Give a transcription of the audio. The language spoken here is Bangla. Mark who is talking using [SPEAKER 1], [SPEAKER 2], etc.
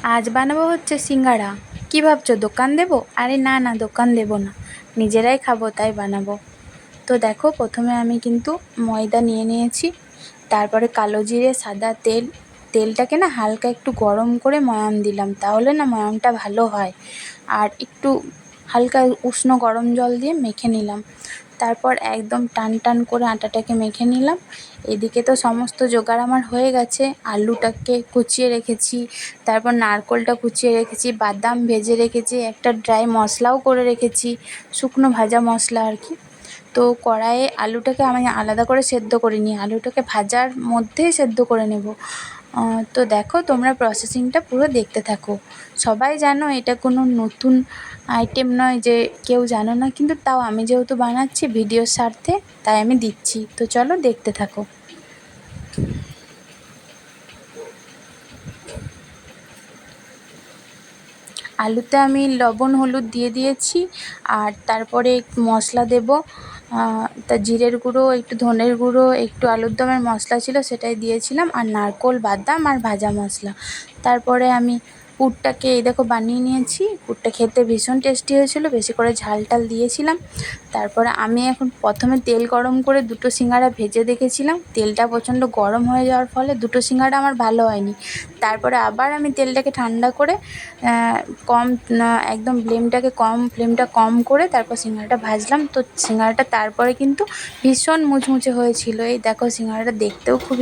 [SPEAKER 1] আজ বানাবো হচ্ছে সিঙ্গাড়া। কী ভাবছো দোকান দেবো? আরে না না, দোকান দেবো না, নিজেরাই খাবো তাই বানাবো। তো দেখো, প্রথমে আমি কিন্তু ময়দা নিয়ে নিয়েছি, তারপরে কালো জিরে, সাদা তেল, তেলটাকে না হালকা একটু গরম করে ময়াম দিলাম, তাহলে না ময়ামটা ভালো হয়। আর একটু হালকা উষ্ণ গরম জল দিয়ে মেখে নিলাম। তারপর একদম টান টান করে আটাটাকে মেখে নিলাম। এদিকে তো সমস্ত জোগাড় আমার হয়ে গেছে। আলুটাকে কুচিয়ে রেখেছি, তারপর নারকোলটা কুচিয়ে রেখেছি, বাদাম ভেজে রেখেছি, একটা ড্রাই মশলাও করে রেখেছি, শুকনো ভাজা মশলা আর কি। তো কড়াইয়ে আলুটাকে আমি আলাদা করে সেদ্ধ করিনি, আলুটাকে ভাজার মধ্যেই সেদ্ধ করে নেব। তো দেখো, তোমরা প্রসেসিংটা পুরো দেখতে থাকো। সবাই জানো এটা কোনো নতুন আইটেম নয় যে কেউ জানো না, কিন্তু তাও আমি যেহেতু বানাচ্ছি ভিডিওর স্বার্থে, তাই আমি দিচ্ছি। তো চলো দেখতে থাকো। আলুতে আমি লবণ হলুদ দিয়ে দিয়েছি, আর তারপরে মশলা দেব। তা জিরের গুঁড়ো, একটু ধনের গুঁড়ো, একটু আলুর দমের মশলা ছিল সেটাই দিয়েছিলাম, আর নারকোল, বাদাম আর ভাজা মশলা। তারপরে আমি পুরটাকে এই দেখো বানিয়ে নিয়েছি। পুরটা খেতে ভীষণ টেস্টি হয়েছিল, বেশি করে ঝাল টাল দিয়েছিলাম। তারপরে আমি এখন প্রথমে তেল গরম করে দুটো সিঙ্গাড়া ভেজে দেখেছিলাম, তেলটা প্রচণ্ড গরম হয়ে যাওয়ার ফলে দুটো সিঙ্গাড়া আমার ভালো হয়নি। তারপরে আবার আমি তেলটাকে ঠান্ডা করে কম একদম ফ্লেমটা কম করে তারপর সিঙ্গাড়াটা ভাজলাম। তো সিঙ্গাড়াটা তারপরে কিন্তু ভীষণ মুচমুচে হয়েছিল। এই দেখো, সিঙ্গাড়াটা দেখতেও খুবই